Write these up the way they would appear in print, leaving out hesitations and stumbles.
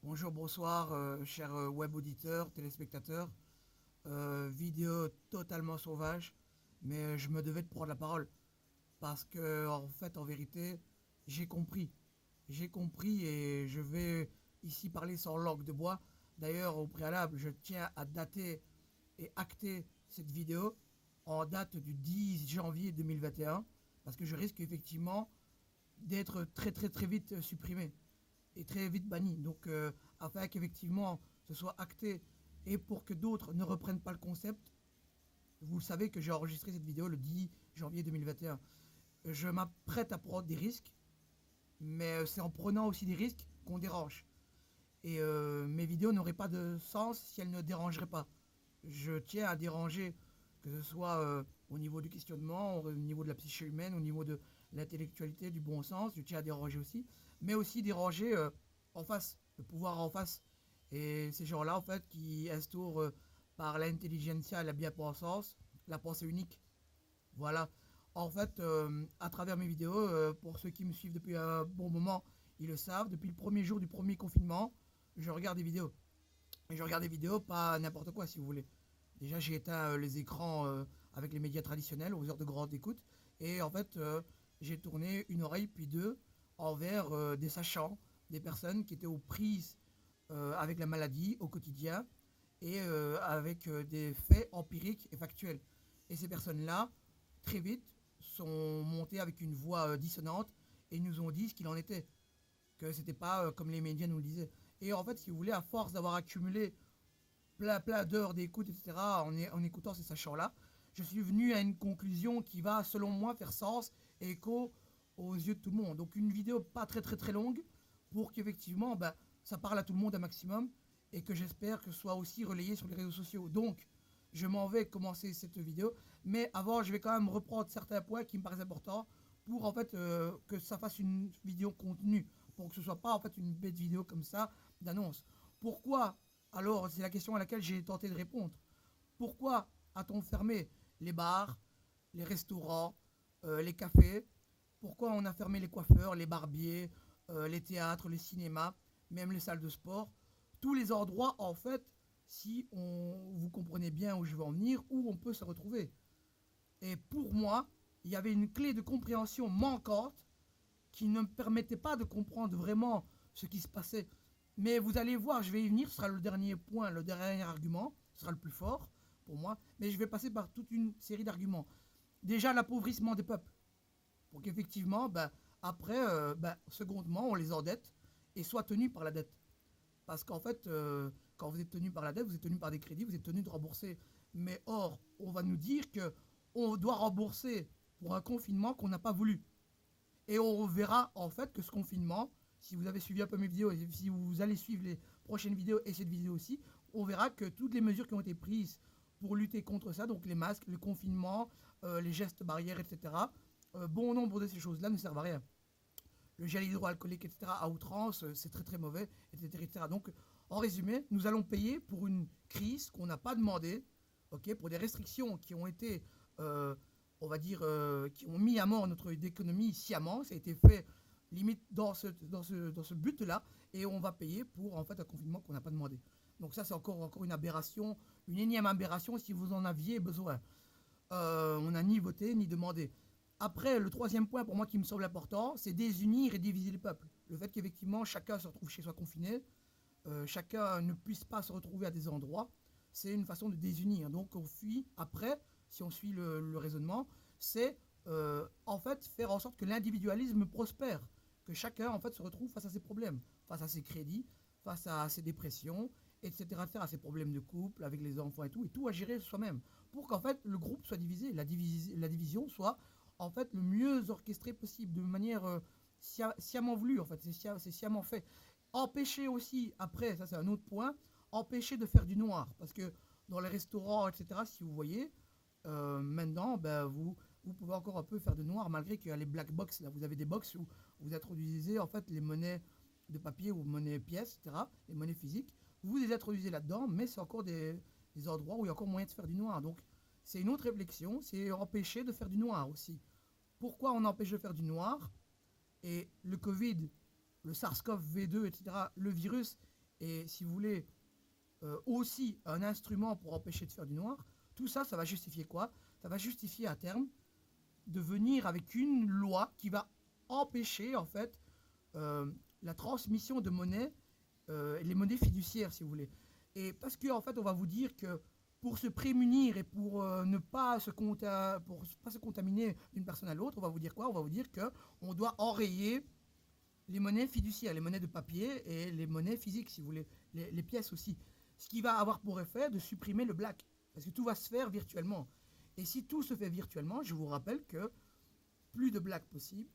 Bonjour, bonsoir, chers web auditeurs, téléspectateurs. Vidéo totalement sauvage, mais je me devais de prendre la parole parce que, en fait, en vérité, j'ai compris. J'ai compris et je vais ici parler sans langue de bois. D'ailleurs, au préalable, je tiens à dater et acter cette vidéo en date du 10 janvier 2021 parce que je risque effectivement d'être très très très vite supprimé et très vite banni. Donc, afin qu'effectivement ce soit acté et pour que d'autres ne reprennent pas le concept, vous savez que j'ai enregistré cette vidéo le 10 janvier 2021. Je m'apprête à prendre des risques, mais c'est en prenant aussi des risques qu'on dérange. Et mes vidéos n'auraient pas de sens si elles ne dérangeraient pas. Je tiens à déranger, que ce soit au niveau du questionnement, au niveau de la psyché humaine, au niveau de l'intellectualité, du bon sens. Je tiens à déranger aussi, mais aussi déranger en face, le pouvoir en face. Et ces gens-là, en fait, qui instaurent par l'intelligentsia et la bien-pensance, la pensée unique. Voilà. En fait, à travers mes vidéos, pour ceux qui me suivent depuis un bon moment, ils le savent. Depuis le premier jour du premier confinement, je regarde des vidéos. Et je regarde des vidéos, pas n'importe quoi, si vous voulez. Déjà, j'ai éteint les écrans avec les médias traditionnels aux heures de grande écoute. Et en fait, j'ai tourné une oreille puis deux envers des sachants, des personnes qui étaient aux prises avec la maladie au quotidien et avec des faits empiriques et factuels. Et ces personnes-là, très vite, sont montées avec une voix dissonante et nous ont dit ce qu'il en était, que c'était pas comme les médias nous le disaient. Et en fait, si vous voulez, à force d'avoir accumulé plein d'heures d'écoute, etc., en écoutant ces sachants-là, je suis venu à une conclusion qui va, selon moi, faire sens et écho aux yeux de tout le monde. Donc une vidéo pas très très très longue pour qu'effectivement, ben, ça parle à tout le monde un maximum et que j'espère que ce soit aussi relayé sur les réseaux sociaux. Donc, je m'en vais commencer cette vidéo, mais avant, je vais quand même reprendre certains points qui me paraissent importants pour en fait que ça fasse une vidéo contenue, pour que ce soit pas en fait une bête vidéo comme ça d'annonce. Pourquoi alors, c'est la question à laquelle j'ai tenté de répondre. Pourquoi a-t-on fermé les bars, les restaurants, les cafés? Pourquoi on a fermé les coiffeurs, les barbiers, les théâtres, les cinémas, même les salles de sport? Tous les endroits, en fait, si vous comprenez bien où je veux en venir, où on peut se retrouver. Et pour moi, il y avait une clé de compréhension manquante qui ne me permettait pas de comprendre vraiment ce qui se passait. Mais vous allez voir, je vais y venir, ce sera le dernier point, le dernier argument, ce sera le plus fort pour moi, mais je vais passer par toute une série d'arguments. Déjà, l'appauvrissement des peuples, pour qu'effectivement, ben, après, secondement, on les endette et soit tenu par la dette. Parce qu'en fait, quand vous êtes tenu par la dette, vous êtes tenu par des crédits, vous êtes tenu de rembourser. Mais or, on va nous dire que on doit rembourser pour un confinement qu'on n'a pas voulu. Et on verra en fait que ce confinement, si vous avez suivi un peu mes vidéos et si vous allez suivre les prochaines vidéos et cette vidéo aussi, on verra que toutes les mesures qui ont été prises pour lutter contre ça, donc les masques, le confinement, les gestes barrières, etc., bon nombre de ces choses-là ne servent à rien. Le gel hydroalcoolique, etc., à outrance, c'est très très mauvais, etc., etc. Donc, en résumé, nous allons payer pour une crise qu'on n'a pas demandé, ok, pour des restrictions qui ont été, on va dire, qui ont mis à mort notre économie sciemment. Ça a été fait limite dans ce but-là, et on va payer pour en fait un confinement qu'on n'a pas demandé. Donc ça, c'est encore une aberration, une énième aberration si vous en aviez besoin. On n'a ni voté ni demandé. Après, le troisième point pour moi qui me semble important, c'est désunir et diviser le peuple. Le fait qu'effectivement chacun se retrouve chez soi confiné, chacun ne puisse pas se retrouver à des endroits, c'est une façon de désunir. Donc on fuit, après, si on suit le raisonnement, c'est en fait faire en sorte que l'individualisme prospère, que chacun en fait se retrouve face à ses problèmes, face à ses crédits, face à ses dépressions, etc., etc., à ses problèmes de couple avec les enfants et tout à gérer soi-même, pour qu'en fait le groupe soit divisé, la division soit en fait le mieux orchestré possible, de manière sciemment voulue, en fait, c'est sciemment fait. Empêcher aussi, après, ça c'est un autre point, empêcher de faire du noir, parce que dans les restaurants, etc., si vous voyez, maintenant, ben, vous pouvez encore un peu faire de noir, malgré qu'il y a les black box, là, vous avez des box où vous introduisez en fait les monnaies de papier ou monnaies pièces, etc., les monnaies physiques, vous les introduisez là-dedans, mais c'est encore des endroits où il y a encore moyen de faire du noir. Donc, c'est une autre réflexion, c'est empêcher de faire du noir aussi. Pourquoi on empêche de faire du noir? Et le Covid, le SARS-CoV-2, etc., le virus et si vous voulez, aussi un instrument pour empêcher de faire du noir, tout ça, ça va justifier quoi? Ça va justifier à terme de venir avec une loi qui va empêcher en fait la transmission de monnaie, les monnaies fiduciaires si vous voulez. Et parce que en fait on va vous dire que pour se prémunir et pour ne pas pour pas se contaminer d'une personne à l'autre, on va vous dire quoi? On va vous dire que on doit enrayer les monnaies fiduciaires, les monnaies de papier et les monnaies physiques si vous voulez, les pièces aussi. Ce qui va avoir pour effet de supprimer le black, parce que tout va se faire virtuellement. Et si tout se fait virtuellement, je vous rappelle que plus de black possible,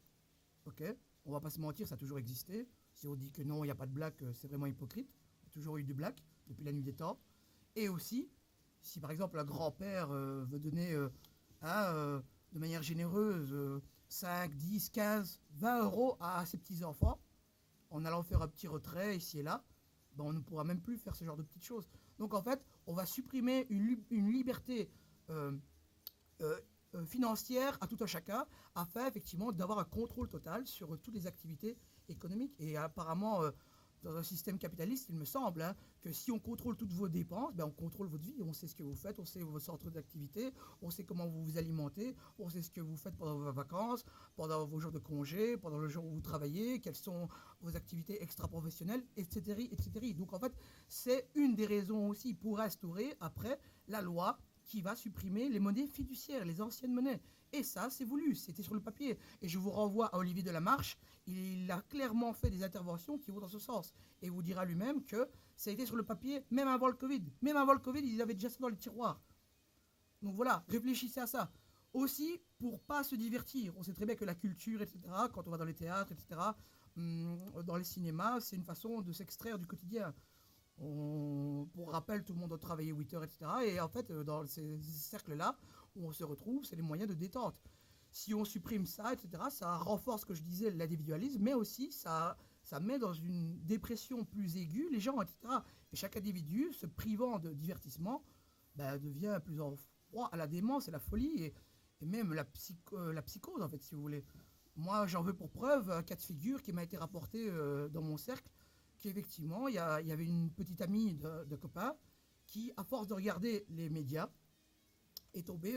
ok? On va pas se mentir, ça a toujours existé. Si on dit que non, il n'y a pas de black, c'est vraiment hypocrite. Il y a toujours eu du black depuis la nuit des temps. Et aussi, si par exemple un grand-père veut donner de manière généreuse 5, 10, 15, 20 euros à ses petits-enfants, en allant faire un petit retrait ici et là, ben on ne pourra même plus faire ce genre de petites choses. Donc en fait, on va supprimer une liberté euh, euh, financière à tout un chacun, afin effectivement d'avoir un contrôle total sur toutes les activités économiques. Et apparemment, dans un système capitaliste, il me semble que si on contrôle toutes vos dépenses, ben on contrôle votre vie, on sait ce que vous faites, on sait vos centres d'activité, on sait comment vous vous alimentez, on sait ce que vous faites pendant vos vacances, pendant vos jours de congé, pendant le jour où vous travaillez, quelles sont vos activités extra-professionnelles, etc., etc. Donc en fait, c'est une des raisons aussi pour instaurer après la loi qui va supprimer les monnaies fiduciaires, les anciennes monnaies. Et ça, c'est voulu, c'était sur le papier. Et je vous renvoie à Olivier Delamarche, il a clairement fait des interventions qui vont dans ce sens. Et il vous dira lui-même que ça a été sur le papier même avant le Covid. Même avant le Covid, ils avaient déjà ça dans les tiroirs. Donc voilà, réfléchissez à ça. Aussi, pour pas se divertir, on sait très bien que la culture, etc., quand on va dans les théâtres, etc., dans les cinémas, c'est une façon de s'extraire du quotidien. Pour rappel, tout le monde doit travailler 8 heures, etc. Et en fait, dans ces cercles-là, où on se retrouve, c'est les moyens de détente. Si on supprime ça, etc., ça renforce, ce que je disais, l'individualisme, mais aussi ça met dans une dépression plus aiguë les gens, etc. Et chaque individu, se privant de divertissement, ben, devient plus en froid à la démence et la folie, et même la psychose, en fait, si vous voulez. Moi, j'en veux pour preuve un cas de figure qui m'a été rapporté dans mon cercle, qu'effectivement, il y avait une petite amie de copain qui, à force de regarder les médias, est tombée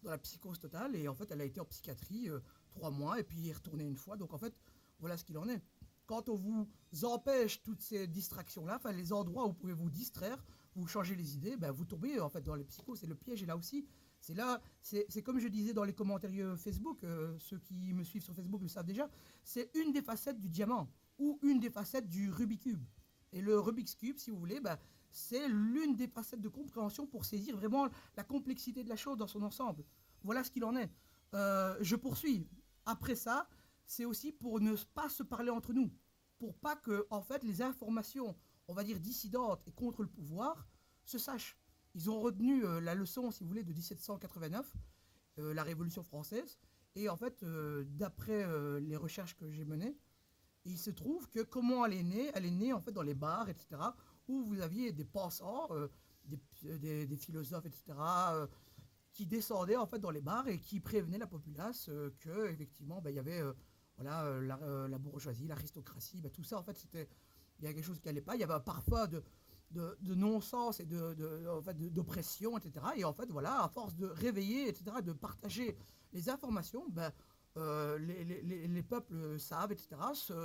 dans la psychose totale. Et en fait, elle a été en psychiatrie 3 mois et puis est retournée une fois. Donc en fait, voilà ce qu'il en est. Quand on vous empêche toutes ces distractions-là, enfin les endroits où vous pouvez vous distraire, vous changer les idées, ben, vous tombez en fait dans les psychoses. Et le piège est là aussi. C'est là, c'est comme je disais dans les commentaires Facebook, ceux qui me suivent sur Facebook le savent déjà, c'est une des facettes du diamant ou une des facettes du Rubik's Cube. Et le Rubik's Cube, si vous voulez, ben, c'est l'une des facettes de compréhension pour saisir vraiment la complexité de la chose dans son ensemble. Voilà ce qu'il en est. Je poursuis. Après ça, c'est aussi pour ne pas se parler entre nous, pour pas que, en fait, les informations, on va dire dissidentes et contre le pouvoir, se sachent. Ils ont retenu la leçon, si vous voulez, de 1789, la Révolution française, et en fait, d'après les recherches que j'ai menées, il se trouve que comment elle est née en fait dans les bars, etc., où vous aviez des pensants, des philosophes, etc., qui descendaient en fait dans les bars et qui prévenaient la populace que effectivement ben, il y avait voilà, la bourgeoisie, l'aristocratie, ben, tout ça en fait c'était il y a quelque chose qui n'allait pas, il y avait parfois de non-sens et en fait, d'oppression, etc. Et en fait, voilà, à force de réveiller, etc., de partager les informations, ben, les peuples savent, etc.,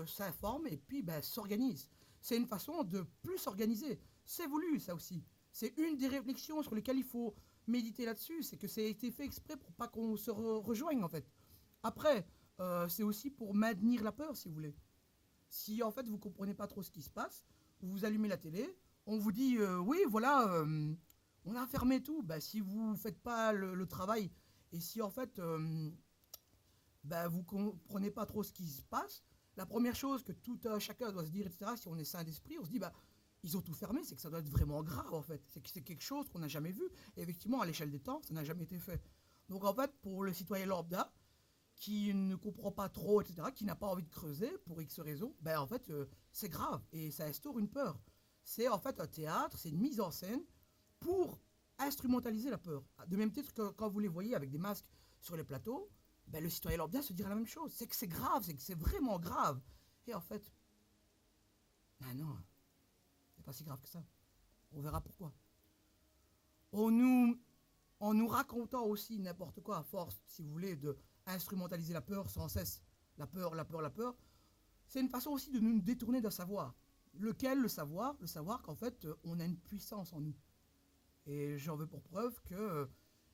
s'informent et puis ben, s'organisent. C'est une façon de plus s'organiser. C'est voulu, ça aussi. C'est une des réflexions sur lesquelles il faut méditer là-dessus, c'est que ça a été fait exprès pour pas qu'on se rejoigne, en fait. Après, c'est aussi pour maintenir la peur, si vous voulez. Si, en fait, vous comprenez pas trop ce qui se passe, vous allumez la télé, on vous dit, oui, voilà, on a fermé tout. Bah, si vous faites pas le travail, et si, en fait, bah, vous comprenez pas trop ce qui se passe, la première chose que tout chacun doit se dire, etc., si on est sain d'esprit, on se dit, bah, ils ont tout fermé, c'est que ça doit être vraiment grave, en fait. C'est que c'est quelque chose qu'on n'a jamais vu. Et effectivement, à l'échelle des temps, ça n'a jamais été fait. Donc, en fait, pour le citoyen lambda, qui ne comprend pas trop, etc., qui n'a pas envie de creuser pour X raisons, ben en fait, c'est grave et ça instaure une peur. C'est en fait un théâtre, c'est une mise en scène pour instrumentaliser la peur. De même titre que quand vous les voyez avec des masques sur les plateaux, ben le citoyen lambda se dira la même chose. C'est que c'est grave, c'est que c'est vraiment grave. Et en fait, ben non. C'est pas si grave que ça. On verra pourquoi. En nous racontant aussi n'importe quoi, à force, si vous voulez, de instrumentaliser la peur sans cesse, la peur, la peur, la peur, c'est une façon aussi de nous détourner d'un savoir. Lequel le savoir? Le savoir qu'en fait, on a une puissance en nous. Et j'en veux pour preuve que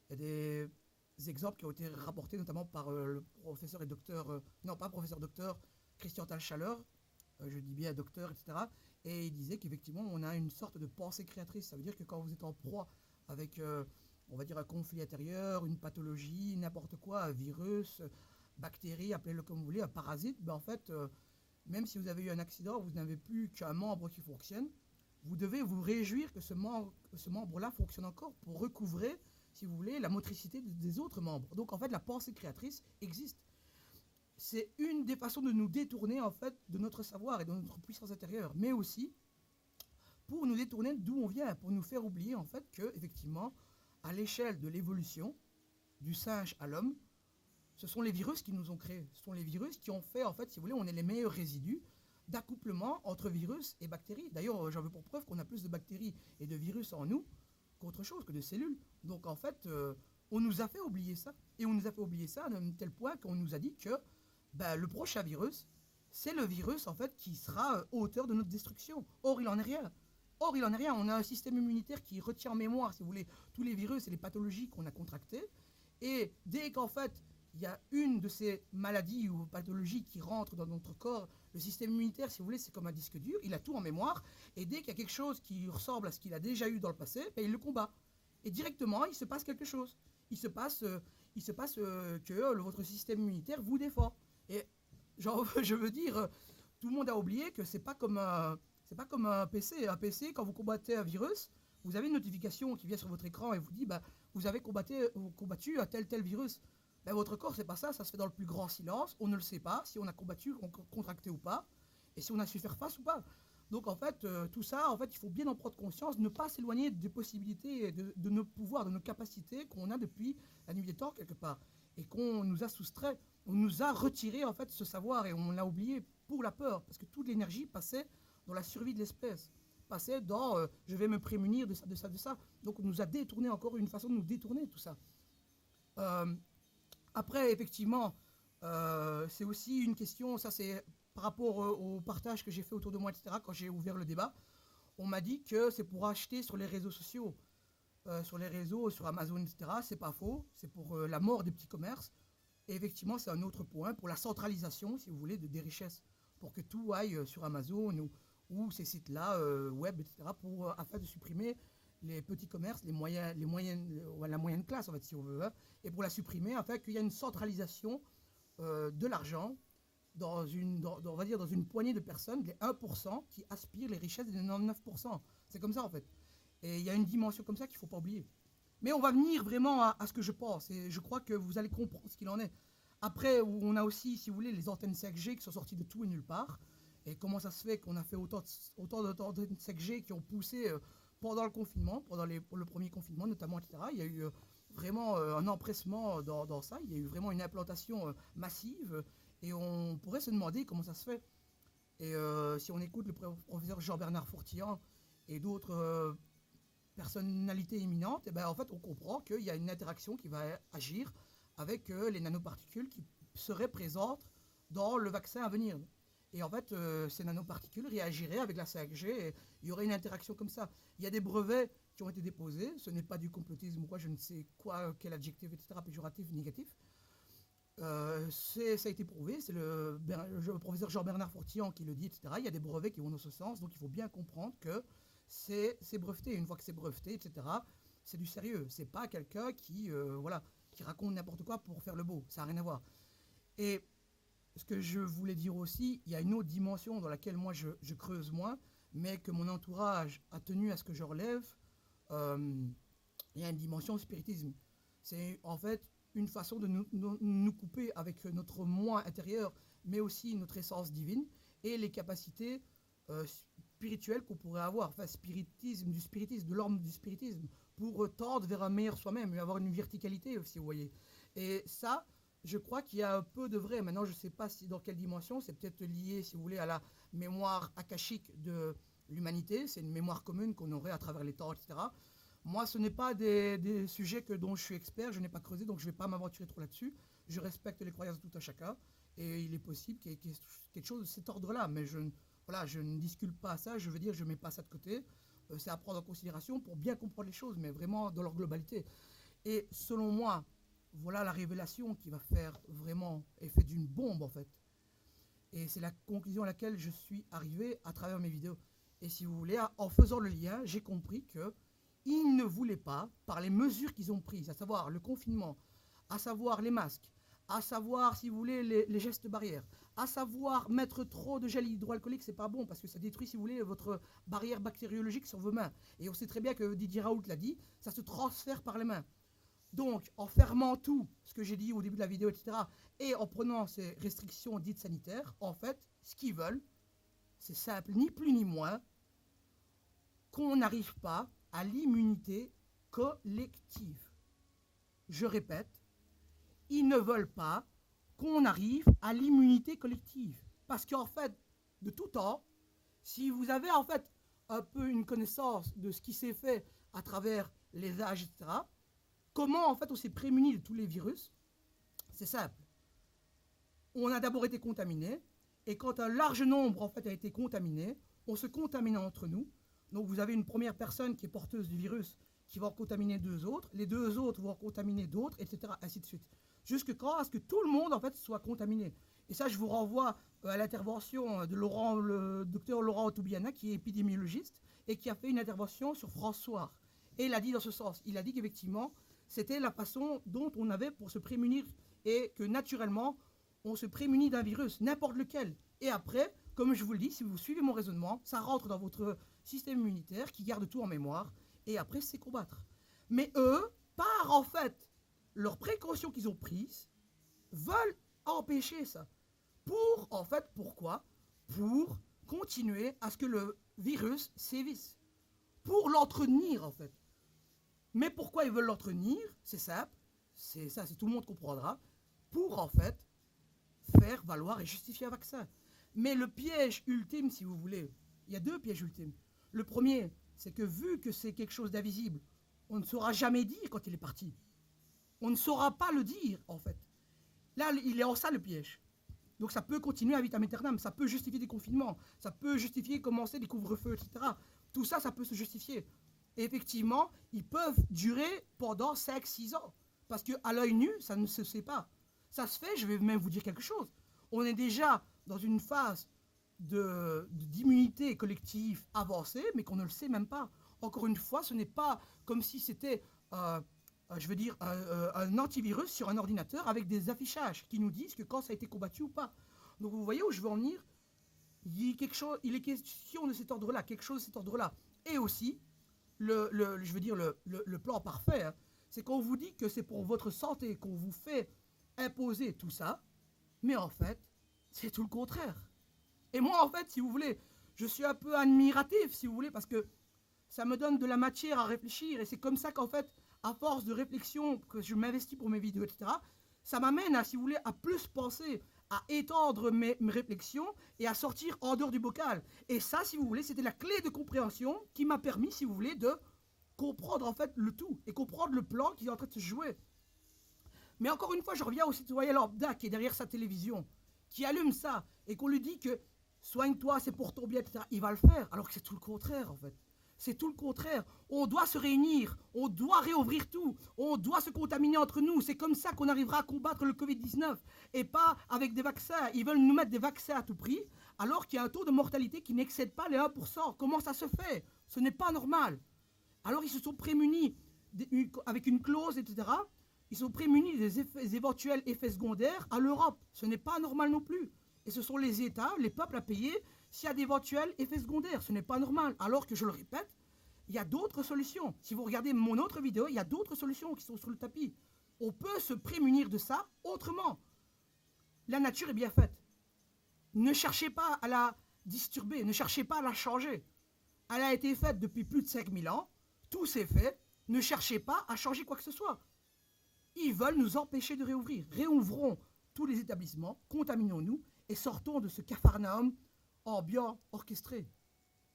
il y a des exemples qui ont été rapportés notamment par le professeur et docteur, non pas professeur docteur, Christian Talchaleur, je dis bien docteur, etc. Et il disait qu'effectivement on a une sorte de pensée créatrice. Ça veut dire que quand vous êtes en proie avec, on va dire, un conflit intérieur, une pathologie, n'importe quoi, un virus, bactérie, appelez-le comme vous voulez, un parasite, ben en fait, même si vous avez eu un accident, vous n'avez plus qu'un membre qui fonctionne, vous devez vous réjouir que ce membre-là fonctionne encore pour recouvrer, si vous voulez, la motricité des autres membres. Donc en fait, la pensée créatrice existe. C'est une des façons de nous détourner en fait de notre savoir et de notre puissance intérieure, mais aussi pour nous détourner d'où on vient, pour nous faire oublier en fait que effectivement, à l'échelle de l'évolution du singe à l'homme, ce sont les virus qui nous ont créés. Ce sont les virus qui ont fait, en fait, si vous voulez, on est les meilleurs résidus d'accouplement entre virus et bactéries. D'ailleurs, j'en veux pour preuve qu'on a plus de bactéries et de virus en nous qu'autre chose, que de cellules. Donc, en fait, on nous a fait oublier ça. Et on nous a fait oublier ça à un tel point qu'on nous a dit que ben, le prochain virus, c'est le virus, en fait, qui sera auteur de notre destruction. Or, il en est rien. Or, il en est rien. On a un système immunitaire qui retient en mémoire, si vous voulez, tous les virus et les pathologies qu'on a contractées. Et dès qu'en fait, il y a une de ces maladies ou pathologies qui rentre dans notre corps, le système immunitaire, si vous voulez, c'est comme un disque dur, il a tout en mémoire, et dès qu'il y a quelque chose qui ressemble à ce qu'il a déjà eu dans le passé, ben, il le combat. Et directement, il se passe quelque chose. Il se passe que votre système immunitaire vous défend. Et genre, je veux dire, tout le monde a oublié que c'est pas comme un PC. Un PC, quand vous combattez un virus, vous avez une notification qui vient sur votre écran et vous dit, bah, vous avez combattu un tel virus. Ben, votre corps, c'est pas ça, ça se fait dans le plus grand silence, on ne le sait pas si on a combattu, contracté ou pas, et si on a su faire face ou pas. Donc en fait, tout ça, en fait, il faut bien en prendre conscience, ne pas s'éloigner des possibilités, de nos pouvoirs, de nos capacités qu'on a depuis la nuit des temps quelque part, et qu'on nous a soustrait, on nous a retiré en fait ce savoir, et on l'a oublié pour la peur, parce que toute l'énergie passait dans la survie de l'espèce, passait dans je vais me prémunir de ça, de ça, de ça. Donc on nous a détourné, encore une façon de nous détourner tout ça. Après, effectivement, c'est aussi une question, ça c'est par rapport au partage que j'ai fait autour de moi, etc., quand j'ai ouvert le débat, on m'a dit que c'est pour acheter sur les réseaux sociaux, sur les réseaux, sur Amazon, etc. C'est pas faux, c'est pour la mort des petits commerces. Et effectivement, c'est un autre point, pour la centralisation, si vous voulez, des richesses, pour que tout aille sur Amazon ou ces sites-là, web, etc., afin de supprimer les petits commerces, la moyenne classe, en fait, si on veut, hein, et pour la supprimer, afin qu'il y ait une centralisation de l'argent on va dire dans une poignée de personnes, les 1% qui aspirent les richesses des 99%. C'est comme ça, en fait. Et il y a une dimension comme ça qu'il ne faut pas oublier. Mais on va venir vraiment à ce que je pense, et je crois que vous allez comprendre ce qu'il en est. Après, on a aussi, si vous voulez, les antennes 5G qui sont sorties de tout et nulle part. Et comment ça se fait qu'on a fait autant d'antennes 5G qui ont poussé pendant le confinement, le premier confinement notamment, etc. Il y a eu vraiment un empressement dans ça, il y a eu vraiment une implantation massive, et on pourrait se demander comment ça se fait. Et si on écoute le professeur Jean-Bernard Fourtillan et d'autres personnalités éminentes, et ben, en fait on comprend qu'il y a une interaction qui va agir avec les nanoparticules qui seraient présentes dans le vaccin à venir. Et en fait, ces nanoparticules réagiraient avec la 5G et il y aurait une interaction comme ça. Il y a des brevets qui ont été déposés, ce n'est pas du complotisme ou quoi, je ne sais quoi, quel adjectif, etc., péjoratif, négatif. Ça a été prouvé, c'est le professeur Jean-Bernard Fourtillan qui le dit, etc. Il y a des brevets qui vont dans ce sens, donc il faut bien comprendre que c'est breveté. Une fois que c'est breveté, etc., c'est du sérieux. C'est pas quelqu'un qui raconte n'importe quoi pour faire le beau. Ça n'a rien à voir. Et ce que je voulais dire aussi, il y a une autre dimension dans laquelle moi je creuse moins, mais que mon entourage a tenu à ce que je relève. Il y a une dimension spiritisme. C'est en fait une façon de nous couper avec notre moi intérieur, mais aussi notre essence divine et les capacités spirituelles qu'on pourrait avoir. Enfin, de l'ordre du spiritisme, pour tendre vers un meilleur soi-même et avoir une verticalité, si vous voyez. Et ça, je crois qu'il y a un peu de vrai. Maintenant, je ne sais pas dans quelle dimension. C'est peut-être lié, si vous voulez, à la mémoire akashique l'humanité, c'est une mémoire commune qu'on aurait à travers les temps, etc. Moi, ce n'est pas des sujets dont je suis expert, je n'ai pas creusé, donc je ne vais pas m'aventurer trop là-dessus. Je respecte les croyances de tout un chacun, et il est possible qu'il y ait quelque chose de cet ordre-là, mais voilà, je ne discute pas ça, je veux dire, je ne mets pas ça de côté. C'est à prendre en considération pour bien comprendre les choses, mais vraiment dans leur globalité. Et selon moi, voilà la révélation qui va faire vraiment effet d'une bombe, en fait. Et c'est la conclusion à laquelle je suis arrivé à travers mes vidéos. Et si vous voulez, en faisant le lien, j'ai compris que ils ne voulaient pas, par les mesures qu'ils ont prises, à savoir le confinement, à savoir les masques, à savoir, si vous voulez, les gestes barrières, à savoir mettre trop de gel hydroalcoolique, c'est pas bon parce que ça détruit, si vous voulez, votre barrière bactériologique sur vos mains. Et on sait très bien que Didier Raoult l'a dit, ça se transfère par les mains. Donc, en fermant tout, ce que j'ai dit au début de la vidéo, etc., et en prenant ces restrictions dites sanitaires, en fait, ce qu'ils veulent, c'est simple, ni plus ni moins, qu'on n'arrive pas à l'immunité collective. Je répète, ils ne veulent pas qu'on arrive à l'immunité collective. Parce qu'en fait, de tout temps, si vous avez en fait un peu une connaissance de ce qui s'est fait à travers les âges, etc., comment en fait on s'est prémuni de tous les virus, c'est simple. On a d'abord été contaminé, et quand un large nombre en fait a été contaminé, on se contamine entre nous. Donc vous avez une première personne qui est porteuse du virus qui va en contaminer deux autres, les deux autres vont en contaminer d'autres, etc., ainsi de suite. Jusque quand à ce que tout le monde en fait soit contaminé. Et ça, je vous renvoie à l'intervention de le docteur Laurent Toubiana, qui est épidémiologiste et qui a fait une intervention sur François. Et il a dit dans ce sens, il a dit qu'effectivement, c'était la façon dont on avait pour se prémunir et que naturellement, on se prémunit d'un virus, n'importe lequel. Et après, comme je vous le dis, si vous suivez mon raisonnement, ça rentre dans votre système immunitaire qui garde tout en mémoire et après, c'est combattre. Mais eux, par en fait leurs précautions qu'ils ont prises, veulent empêcher ça. Pour, en fait, pourquoi? Pour continuer à ce que le virus sévisse. Pour l'entretenir, en fait. Mais pourquoi ils veulent l'entretenir? C'est simple. C'est ça, c'est tout le monde comprendra. Pour, en fait, faire valoir et justifier un vaccin. Mais le piège ultime, si vous voulez, il y a deux pièges ultimes. Le premier, c'est que vu que c'est quelque chose d'invisible, on ne saura jamais dire quand il est parti. On ne saura pas le dire, en fait. Là, il est en ça le piège. Donc ça peut continuer à vitam aeternam, ça peut justifier des confinements, ça peut justifier commencer des couvre-feux, etc. Tout ça, ça peut se justifier. Et effectivement, ils peuvent durer pendant 5-6 ans. Parce qu'à l'œil nu, ça ne se sait pas. Ça se fait, je vais même vous dire quelque chose. On est déjà dans une phase d'immunité collective avancée, mais qu'on ne le sait même pas. Encore une fois, ce n'est pas comme si c'était, je veux dire, un antivirus sur un ordinateur avec des affichages qui nous disent que quand ça a été combattu ou pas. Donc vous voyez où je veux en venir. Il est question de cet ordre-là, quelque chose de cet ordre-là. Et aussi, je veux dire, le plan parfait, hein, c'est qu'on vous dit que c'est pour votre santé qu'on vous fait imposer tout ça, mais en fait, c'est tout le contraire. Et moi, en fait, si vous voulez, je suis un peu admiratif, si vous voulez, parce que ça me donne de la matière à réfléchir, et c'est comme ça qu'en fait, à force de réflexion, que je m'investis pour mes vidéos, etc., ça m'amène à, si vous voulez, à plus penser, à étendre mes réflexions et à sortir en dehors du bocal. Et ça, si vous voulez, c'était la clé de compréhension qui m'a permis, si vous voulez, de comprendre en fait le tout et comprendre le plan qui est en train de se jouer. Mais encore une fois, je reviens au citoyen lambda qui est derrière sa télévision, qui allume ça et qu'on lui dit que soigne-toi, c'est pour ton bien, etc. Il va le faire, alors que c'est tout le contraire en fait. C'est tout le contraire. On doit se réunir, on doit réouvrir tout, on doit se contaminer entre nous. C'est comme ça qu'on arrivera à combattre le Covid-19 et pas avec des vaccins. Ils veulent nous mettre des vaccins à tout prix alors qu'il y a un taux de mortalité qui n'excède pas les 1%. Comment ça se fait? Ce n'est pas normal. Alors ils se sont prémunis avec une clause, etc. Ils sont prémunis des éventuels effets secondaires à l'Europe. Ce n'est pas normal non plus. Et ce sont les États, les peuples à payer s'il y a d'éventuels effets secondaires. Ce n'est pas normal. Alors que, je le répète, il y a d'autres solutions. Si vous regardez mon autre vidéo, il y a d'autres solutions qui sont sur le tapis. On peut se prémunir de ça autrement. La nature est bien faite. Ne cherchez pas à la disturber, ne cherchez pas à la changer. Elle a été faite depuis plus de 5000 ans. Tout s'est fait. Ne cherchez pas à changer quoi que ce soit. Ils veulent nous empêcher de réouvrir. Réouvrons tous les établissements, contaminons-nous et sortons de ce capharnaüm ambiant orchestré.